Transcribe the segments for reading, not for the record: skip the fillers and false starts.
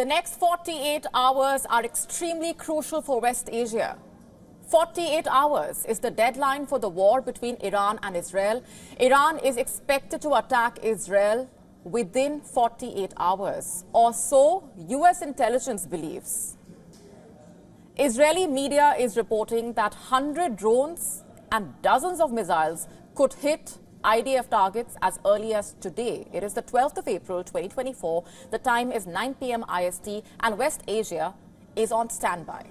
The next 48 hours are extremely crucial for West Asia. 48 hours is the deadline for the war between Iran and Israel. Iran is expected to attack Israel within 48 hours, or so US intelligence believes. Israeli media is reporting that 100 drones and dozens of missiles could hit IDF targets as early as today. It is the 12th of April 2024. The time is 9 p.m. IST and West Asia is on standby.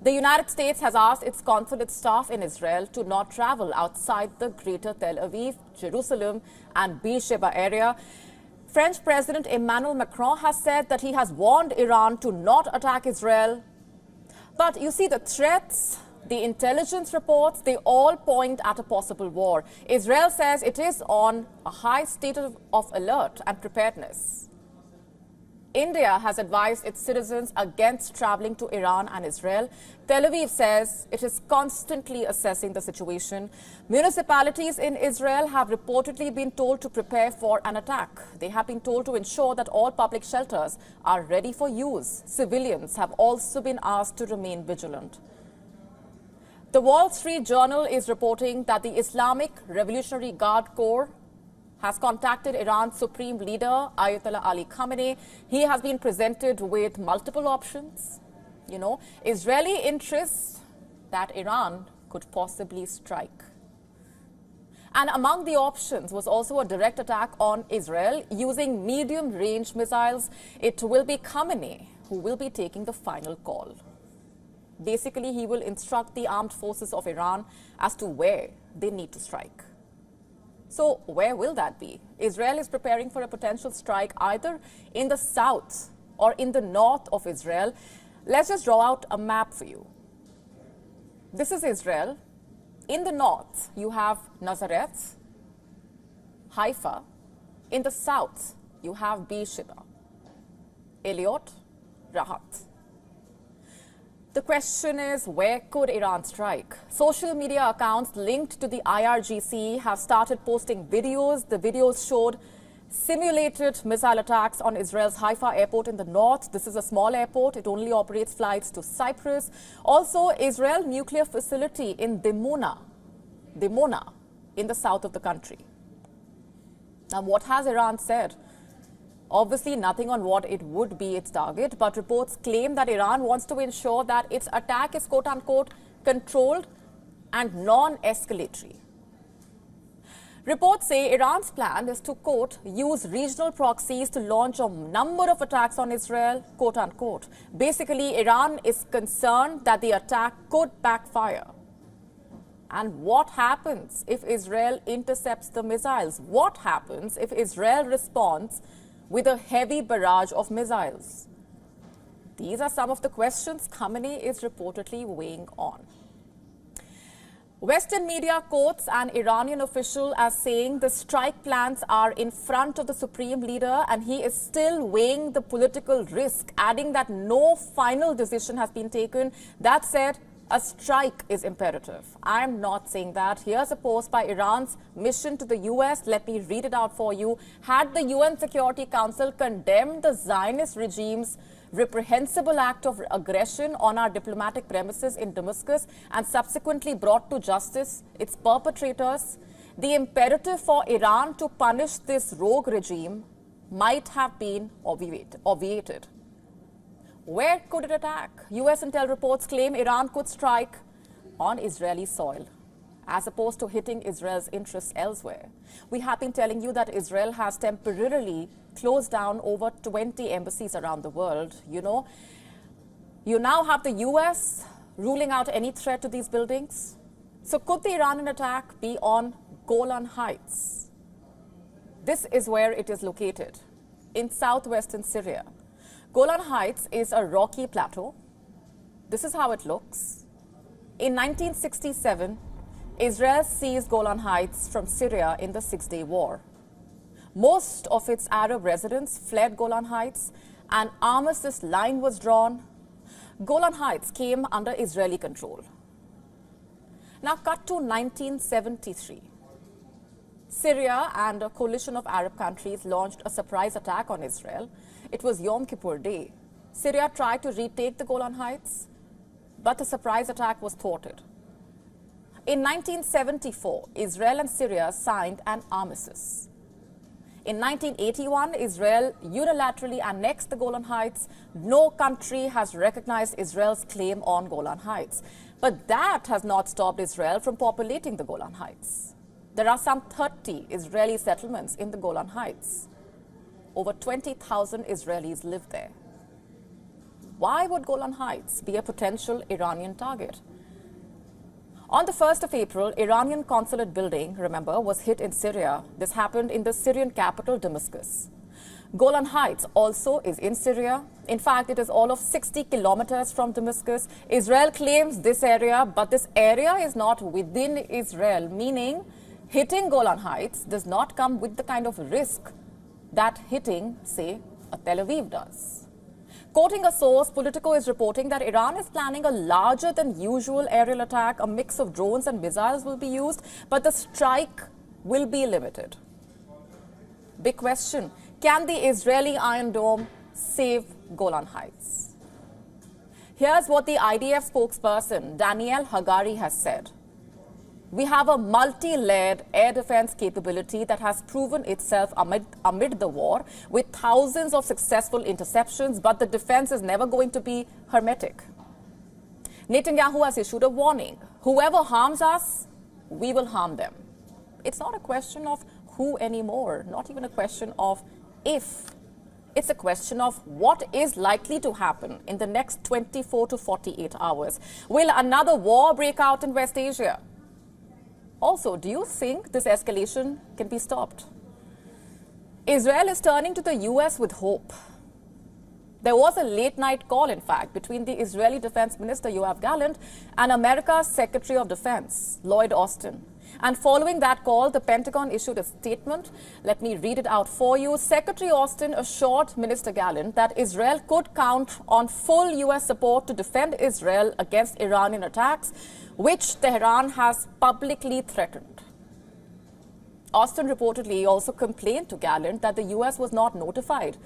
The United States has asked its consulate staff in Israel to not travel outside the greater Tel Aviv, Jerusalem and Beersheba area. French President Emmanuel Macron has said that he has warned Iran to not attack Israel. But you see, the threats, the intelligence reports, they all point at a possible war. Israel says it is on a high state of alert and preparedness. India has advised its citizens against traveling to Iran and Israel. Tel Aviv says it is constantly assessing the situation. Municipalities in Israel have reportedly been told to prepare for an attack. They have been told to ensure that all public shelters are ready for use. Civilians have also been asked to remain vigilant. The Wall Street Journal is reporting that the Islamic Revolutionary Guard Corps has contacted Iran's Supreme Leader, Ayatollah Ali Khamenei. He has been presented with multiple options. Israeli interests that Iran could possibly strike. And among the options was also a direct attack on Israel using medium-range missiles. It will be Khamenei who will be taking the final call. Basically, he will instruct the armed forces of Iran as to where they need to strike. So where will that be? Israel is preparing for a potential strike either in the south or in the north of Israel. Let's just draw out a map for you. This is Israel. In the north, you have Nazareth, Haifa. In the south, you have Beersheba, Eliot, Rahat. The question is, where could Iran strike? Social media accounts linked to the IRGC have started posting videos. The videos showed simulated missile attacks on Israel's Haifa airport in the north. This is a small airport. It only operates flights to Cyprus. Also, Israel nuclear facility in Dimona, in the south of the country. Now, what has Iran said? Obviously, nothing on what it would be its target, but reports claim that Iran wants to ensure that its attack is quote-unquote controlled and non-escalatory. Reports say Iran's plan is to, quote, use regional proxies to launch a number of attacks on Israel, quote-unquote. Basically, Iran is concerned that the attack could backfire. And what happens if Israel intercepts the missiles? What happens if Israel responds with a heavy barrage of missiles? These are some of the questions Khamenei is reportedly weighing on. Western media quotes an Iranian official as saying the strike plans are in front of the Supreme Leader and he is still weighing the political risk, adding that no final decision has been taken. That said, a strike is imperative. I'm not saying that. Here's a post by Iran's mission to the US. Let me read it out for you. Had the UN Security Council condemned the Zionist regime's reprehensible act of aggression on our diplomatic premises in Damascus and subsequently brought to justice its perpetrators, the imperative for Iran to punish this rogue regime might have been obviated. Where could it attack? US intel reports claim Iran could strike on Israeli soil, as opposed to hitting Israel's interests elsewhere. We have been telling you that Israel has temporarily closed down over 20 embassies around the world. You now have the US ruling out any threat to these buildings. So could the Iranian attack be on Golan Heights? This is where it is located, in southwestern Syria. Golan Heights is a rocky plateau. This is how it looks. In 1967, Israel seized Golan Heights from Syria in the Six-Day War. Most of its Arab residents fled Golan Heights. An armistice line was drawn. Golan Heights came under Israeli control. Now cut to 1973. Syria and a coalition of Arab countries launched a surprise attack on Israel. It was Yom Kippur Day. Syria tried to retake the Golan Heights, but a surprise attack was thwarted. In 1974, Israel and Syria signed an armistice. In 1981, Israel unilaterally annexed the Golan Heights. No country has recognized Israel's claim on Golan Heights. But that has not stopped Israel from populating the Golan Heights. There are some 30 Israeli settlements in the Golan Heights. Over 20,000 Israelis live there. Why would Golan Heights be a potential Iranian target? On the 1st of April, Iranian consulate building, remember, was hit in Syria. This happened in the Syrian capital, Damascus. Golan Heights also is in Syria. In fact, it is all of 60 kilometers from Damascus. Israel claims this area, but this area is not within Israel, meaning hitting Golan Heights does not come with the kind of risk that hitting, say, a Tel Aviv does. Quoting a source, Politico is reporting that Iran is planning a larger than usual aerial attack. A mix of drones and missiles will be used, but the strike will be limited. Big question, can the Israeli Iron Dome save Golan Heights? Here's what the IDF spokesperson, Daniel Hagari, has said. We have a multi-layered air defense capability that has proven itself amid the war with thousands of successful interceptions, but the defense is never going to be hermetic. Netanyahu has issued a warning. Whoever harms us, we will harm them. It's not a question of who anymore, not even a question of if. It's a question of what is likely to happen in the next 24 to 48 hours. Will another war break out in West Asia? Also, do you think this escalation can be stopped? Israel is turning to the US with hope. There was a late-night call, in fact, between the Israeli Defense Minister Yoav Gallant and America's Secretary of Defense, Lloyd Austin. And following that call, the Pentagon issued a statement. Let me read it out for you. Secretary Austin assured Minister Gallant that Israel could count on full US support to defend Israel against Iranian attacks, which Tehran has publicly threatened. Austin reportedly also complained to Gallant that the US was not notified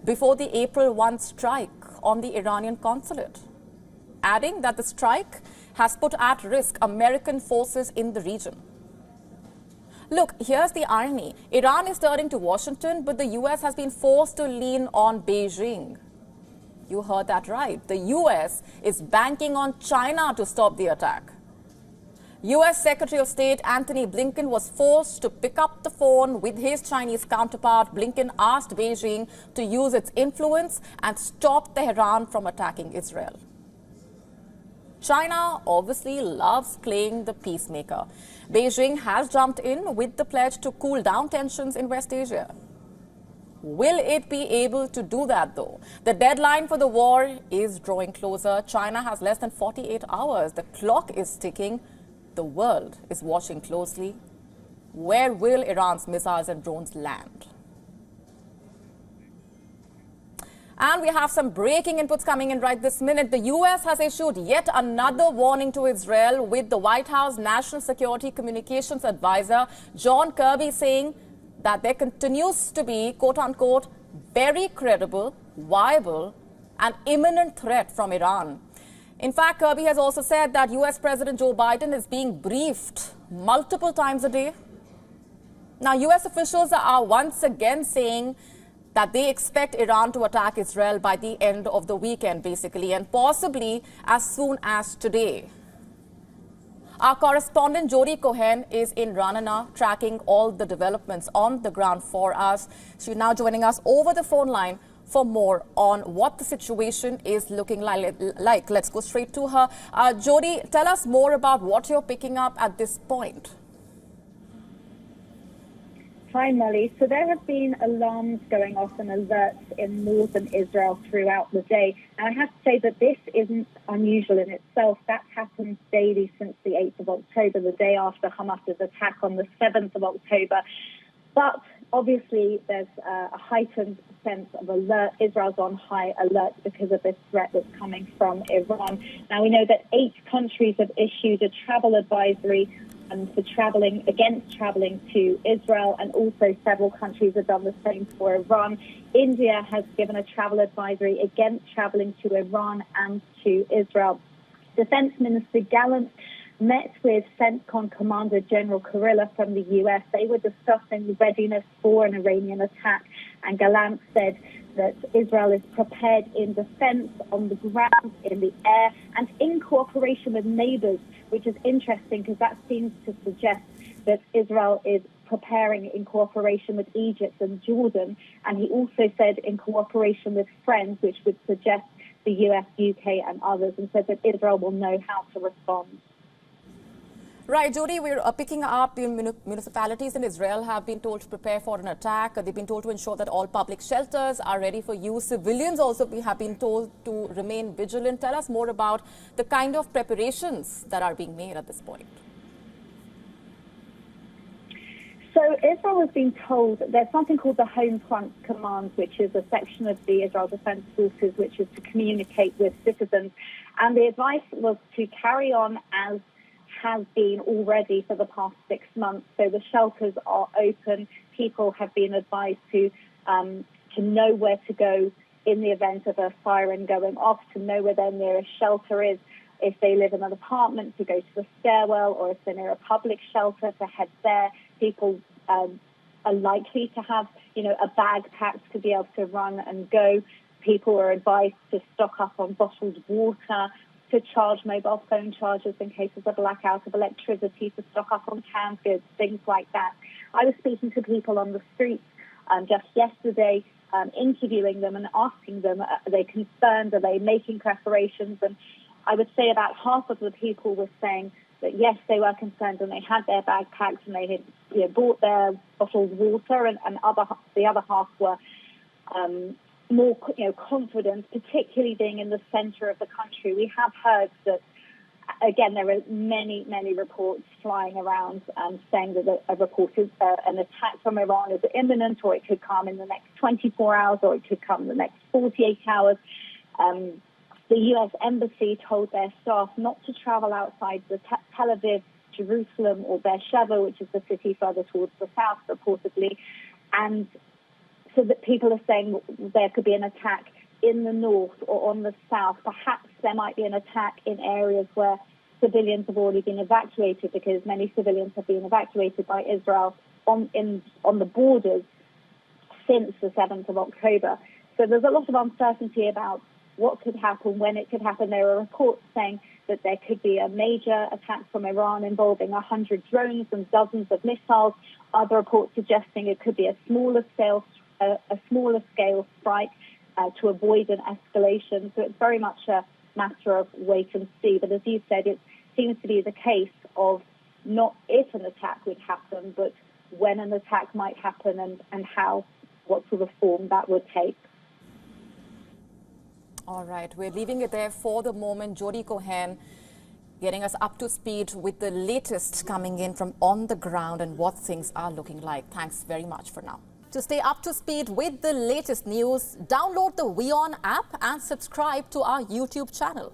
before the April 1 strike on the Iranian consulate, adding that the strike has put at risk American forces in the region. Look, here's the irony. Iran is turning to Washington, but the US has been forced to lean on Beijing. You heard that right. The US is banking on China to stop the attack. US Secretary of State Antony Blinken was forced to pick up the phone with his Chinese counterpart. Blinken asked Beijing to use its influence and stop Tehran from attacking Israel. China obviously loves playing the peacemaker. Beijing has jumped in with the pledge to cool down tensions in West Asia. Will it be able to do that, though? The deadline for the war is drawing closer. China has less than 48 hours. The clock is ticking. The world is watching closely. Where will Iran's missiles and drones land? And we have some breaking inputs coming in right this minute. The US has issued yet another warning to Israel, with the White House National Security Communications Advisor John Kirby saying that there continues to be, quote-unquote, very credible, viable and imminent threat from Iran. In fact, Kirby has also said that US President Joe Biden is being briefed multiple times a day. Now, US officials are once again saying that they expect Iran to attack Israel by the end of the weekend, basically, and possibly as soon as today. Our correspondent Jody Cohen is in Ranana tracking all the developments on the ground for us. She's now joining us over the phone line for more on what the situation is looking like. Let's go straight to her. Jody, tell us more about what you're picking up at this point. Hi, Molly. So there have been alarms going off and alerts in northern Israel throughout the day. And I have to say that this isn't unusual in itself. That's happened daily since the 8th of October, the day after Hamas's attack on the 7th of October. But obviously, there's a heightened sense of alert. Israel's on high alert because of this threat that's coming from Iran. Now, we know that 8 countries have issued a travel advisory for against travelling to Israel, and also several countries have done the same for Iran. India has given a travel advisory against travelling to Iran and to Israel. Defense Minister Gallant met with CENTCOM Commander General Kurilla from the US. They were discussing the readiness for an Iranian attack, and Gallant said that Israel is prepared in defense, on the ground, in the air, and in cooperation with neighbors, which is interesting because that seems to suggest that Israel is preparing in cooperation with Egypt and Jordan. And he also said in cooperation with friends, which would suggest the US, UK, and others, and said that Israel will know how to respond. Right, Jody, we're picking up the municipalities in Israel have been told to prepare for an attack. They've been told to ensure that all public shelters are ready for use. Civilians also have been told to remain vigilant. Tell us more about the kind of preparations that are being made at this point. So Israel has been told that there's something called the Home Front Command, which is a section of the Israel Defense Forces, which is to communicate with citizens. And the advice was to carry on as has been already for the past 6 months. So the shelters are open. People have been advised to know where to go in the event of a siren going off, to know where their nearest shelter is. If they live in an apartment, to go to the stairwell, or if they're near a public shelter, to head there. People are likely to have, a bag packed to be able to run and go. People are advised to stock up on bottled water, to charge mobile phone chargers in case of a blackout of electricity, to stock up on canned goods, things like that. I was speaking to people on the streets just yesterday, interviewing them and asking them, are they concerned, are they making preparations? And I would say about half of the people were saying that yes, they were concerned and they had their bag packed and they had bought their bottled water, and the other half were more confident, particularly being in the centre of the country. We have heard that, again, there are many reports flying around saying that an attack from Iran is imminent, or it could come in the next 24 hours, or it could come in the next 48 hours. The US Embassy told their staff not to travel outside the Tel Aviv, Jerusalem, or Beersheba, which is the city further towards the south, reportedly. And so that people are saying there could be an attack in the north or on the south. Perhaps there might be an attack in areas where civilians have already been evacuated, because many civilians have been evacuated by Israel on the borders since the 7th of October. So there's a lot of uncertainty about what could happen, when it could happen. There are reports saying that there could be a major attack from Iran involving 100 drones and dozens of missiles. Other reports suggesting it could be a smaller scale strike to avoid an escalation. So it's very much a matter of wait and see. But as you said, it seems to be the case of not if an attack would happen, but when an attack might happen and what sort of form that would take. All right, we're leaving it there for the moment. Jody Cohen getting us up to speed with the latest coming in from on the ground and what things are looking like. Thanks very much for now. To stay up to speed with the latest news, download the WION app and subscribe to our YouTube channel.